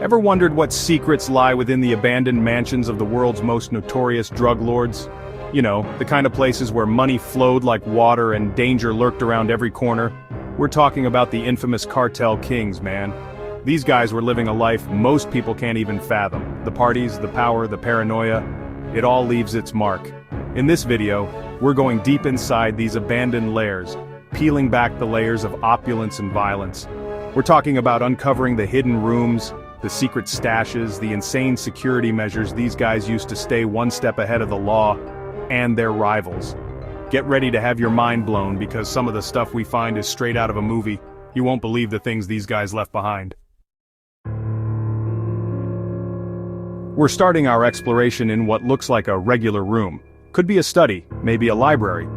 Ever wondered what secrets lie within the abandoned mansions of the world's most notorious drug lords? You know, the kind of places where money flowed like water and danger lurked around every corner. We're talking about the infamous cartel kings, man. These guys were living a life most people can't even fathom. The parties, the power, the paranoia, it all leaves its mark. In this video, we're going deep inside these abandoned lairs, peeling back the layers of opulence and violence. We're talking about uncovering the hidden rooms, the secret stashes, the insane security measures these guys used to stay one step ahead of the law and their rivals. Get ready to have your mind blown because some of the stuff we find is straight out of a movie. You won't believe the things these guys left behind. We're starting our exploration in what looks like a regular room. Could be a study, maybe a library.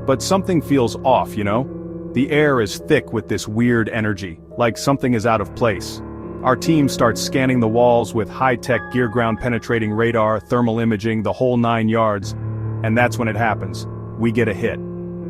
But something feels off, you know? The air is thick with this weird energy, like something is out of place. Our team starts scanning the walls with high-tech gear-ground penetrating radar, thermal imaging, the whole 9 yards. And that's when it happens. We get a hit.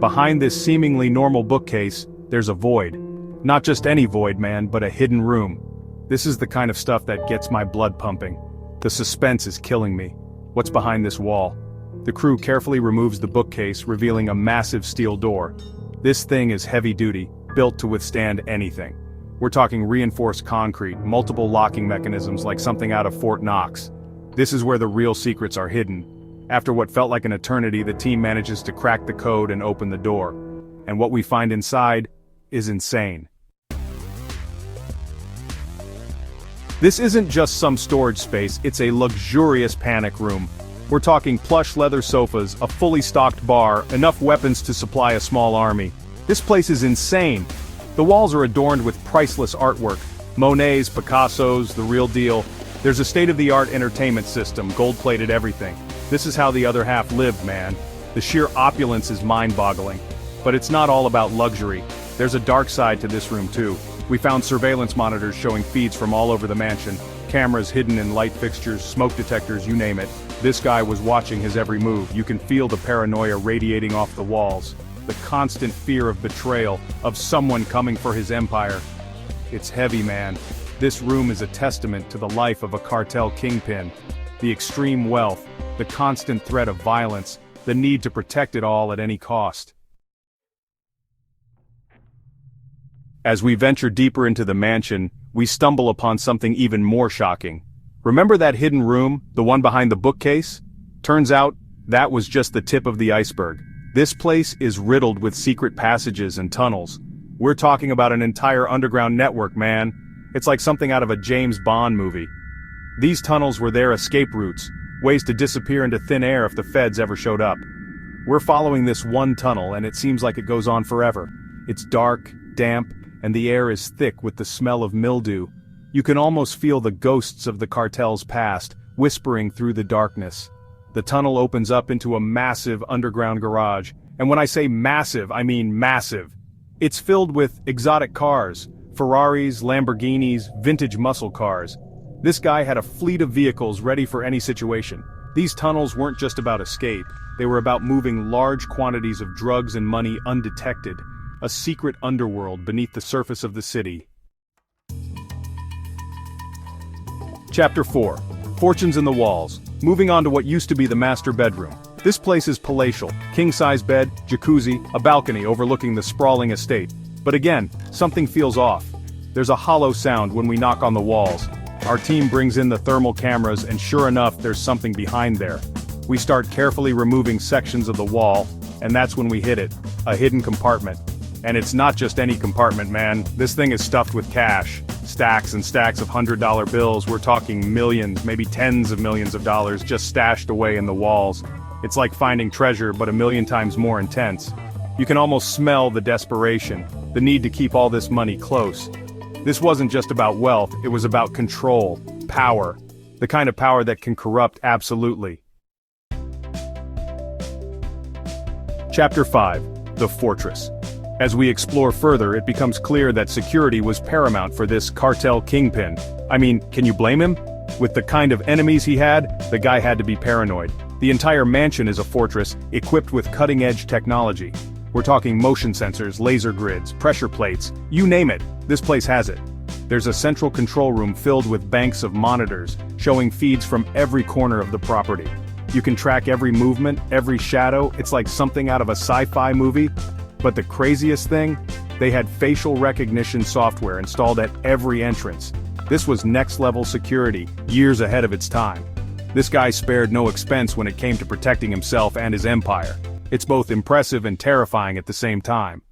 Behind this seemingly normal bookcase, there's a void. Not just any void, man, but a hidden room. This is the kind of stuff that gets my blood pumping. The suspense is killing me. What's behind this wall? The crew carefully removes the bookcase, revealing a massive steel door. This thing is heavy-duty, built to withstand anything. We're talking reinforced concrete, multiple locking mechanisms like something out of Fort Knox. This is where the real secrets are hidden. After what felt like an eternity, the team manages to crack the code and open the door. And what we find inside is insane. This isn't just some storage space, it's a luxurious panic room. We're talking plush leather sofas, a fully stocked bar, enough weapons to supply a small army. This place is insane. The walls are adorned with priceless artwork. Monets, Picassos, the real deal. There's a state-of-the-art entertainment system, gold-plated everything. This is how the other half lived, man. The sheer opulence is mind-boggling. But it's not all about luxury. There's a dark side to this room too. We found surveillance monitors showing feeds from all over the mansion. Cameras hidden in light fixtures, smoke detectors, you name it. This guy was watching his every move. You can feel the paranoia radiating off the walls. The constant fear of betrayal, of someone coming for his empire. It's heavy, man. This room is a testament to the life of a cartel kingpin. The extreme wealth, the constant threat of violence, the need to protect it all at any cost. As we venture deeper into the mansion, we stumble upon something even more shocking. Remember that hidden room, the one behind the bookcase? Turns out, that was just the tip of the iceberg. This place is riddled with secret passages and tunnels. We're talking about an entire underground network, man. It's like something out of a James Bond movie. These tunnels were their escape routes, ways to disappear into thin air if the feds ever showed up. We're following this one tunnel and it seems like it goes on forever. It's dark, damp, and the air is thick with the smell of mildew. You can almost feel the ghosts of the cartel's past, whispering through the darkness. The tunnel opens up into a massive underground garage, and when I say massive, I mean massive. It's filled with exotic cars, Ferraris, Lamborghinis, vintage muscle cars. This guy had a fleet of vehicles ready for any situation. These tunnels weren't just about escape, they were about moving large quantities of drugs and money undetected. A secret underworld beneath the surface of the city. Chapter 4. Fortunes in the Walls. Moving on to what used to be the master bedroom. This place is palatial. King-size bed, jacuzzi, a balcony overlooking the sprawling estate. But again, something feels off. There's a hollow sound when we knock on the walls. Our team brings in the thermal cameras and sure enough there's something behind there. We start carefully removing sections of the wall, and that's when we hit it. A hidden compartment. And it's not just any compartment, man. This thing is stuffed with cash. Stacks and stacks of $100 bills. We're talking millions, maybe tens of millions of dollars just stashed away in the walls. It's like finding treasure, but a million times more intense. You can almost smell the desperation, the need to keep all this money close. This wasn't just about wealth, it was about control, power. The kind of power that can corrupt absolutely. Chapter 5. The Fortress. As we explore further, it becomes clear that security was paramount for this cartel kingpin. I mean, can you blame him? With the kind of enemies he had, the guy had to be paranoid. The entire mansion is a fortress, equipped with cutting-edge technology. We're talking motion sensors, laser grids, pressure plates, you name it, this place has it. There's a central control room filled with banks of monitors, showing feeds from every corner of the property. You can track every movement, every shadow, it's like something out of a sci-fi movie. But the craziest thing? They had facial recognition software installed at every entrance. This was next-level security, years ahead of its time. This guy spared no expense when it came to protecting himself and his empire. It's both impressive and terrifying at the same time.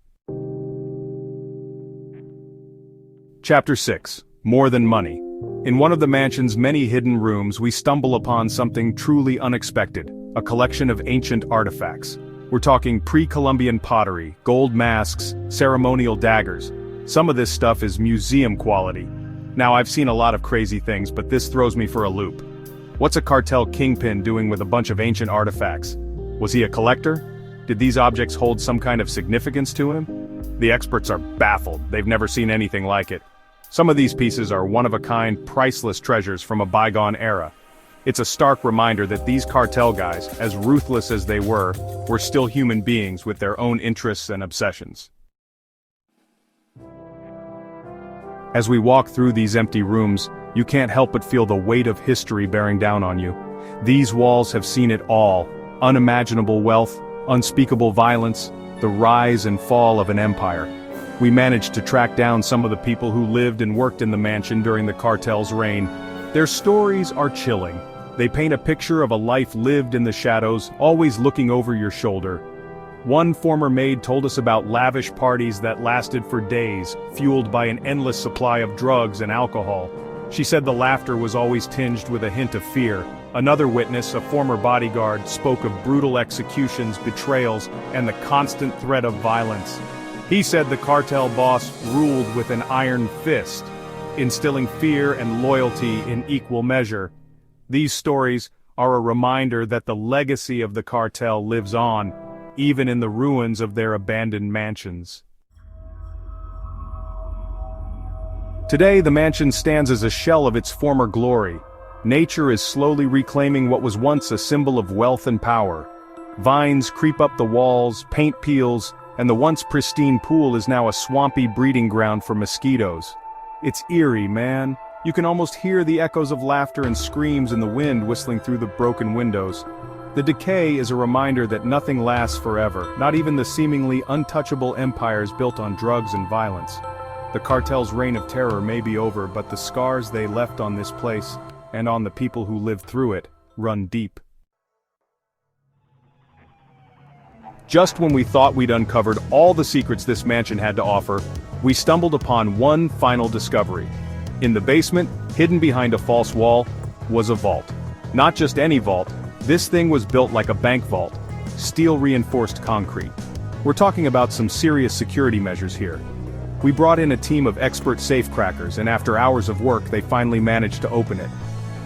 Chapter 6. More Than Money. In one of the mansion's many hidden rooms, we stumble upon something truly unexpected, a collection of ancient artifacts. We're talking pre-Columbian pottery, gold masks, ceremonial daggers. Some of this stuff is museum quality. Now I've seen a lot of crazy things, but this throws me for a loop. What's a cartel kingpin doing with a bunch of ancient artifacts? Was he a collector? Did these objects hold some kind of significance to him? The experts are baffled, they've never seen anything like it. Some of these pieces are one-of-a-kind, priceless treasures from a bygone era. It's a stark reminder that these cartel guys, as ruthless as they were still human beings with their own interests and obsessions. As we walk through these empty rooms, you can't help but feel the weight of history bearing down on you. These walls have seen it all: unimaginable wealth, unspeakable violence, the rise and fall of an empire. We managed to track down some of the people who lived and worked in the mansion during the cartel's reign. Their stories are chilling. They paint a picture of a life lived in the shadows, always looking over your shoulder. One former maid told us about lavish parties that lasted for days, fueled by an endless supply of drugs and alcohol. She said the laughter was always tinged with a hint of fear. Another witness, a former bodyguard, spoke of brutal executions, betrayals, and the constant threat of violence. He said the cartel boss ruled with an iron fist, instilling fear and loyalty in equal measure. These stories are a reminder that the legacy of the cartel lives on, even in the ruins of their abandoned mansions. Today, the mansion stands as a shell of its former glory. Nature is slowly reclaiming what was once a symbol of wealth and power. Vines creep up the walls, paint peels, and the once pristine pool is now a swampy breeding ground for mosquitoes. It's eerie, man. You can almost hear the echoes of laughter and screams in the wind whistling through the broken windows. The decay is a reminder that nothing lasts forever, not even the seemingly untouchable empires built on drugs and violence. The cartel's reign of terror may be over, but the scars they left on this place, and on the people who lived through it, run deep. Just when we thought we'd uncovered all the secrets this mansion had to offer, we stumbled upon one final discovery. In the basement, hidden behind a false wall, was a vault. Not just any vault, this thing was built like a bank vault, steel-reinforced concrete. We're talking about some serious security measures here. We brought in a team of expert safecrackers, and after hours of work they finally managed to open it.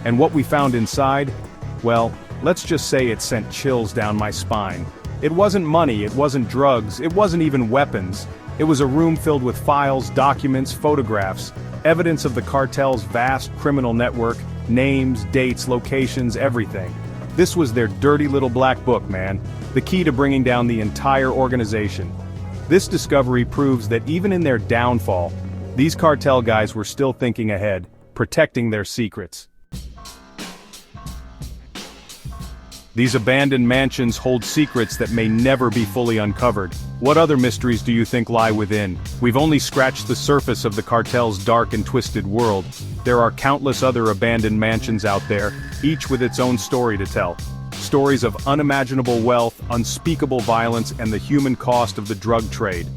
And what we found inside? Well, let's just say it sent chills down my spine. It wasn't money, it wasn't drugs, it wasn't even weapons. It was a room filled with files, documents, photographs, evidence of the cartel's vast criminal network, names, dates, locations, everything. This was their dirty little black book, man, the key to bringing down the entire organization. This discovery proves that even in their downfall, these cartel guys were still thinking ahead, protecting their secrets. These abandoned mansions hold secrets that may never be fully uncovered. What other mysteries do you think lie within? We've only scratched the surface of the cartel's dark and twisted world. There are countless other abandoned mansions out there, each with its own story to tell. Stories of unimaginable wealth, unspeakable violence, and the human cost of the drug trade.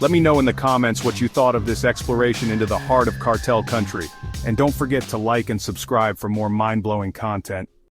Let me know in the comments what you thought of this exploration into the heart of cartel country. And don't forget to like and subscribe for more mind-blowing content.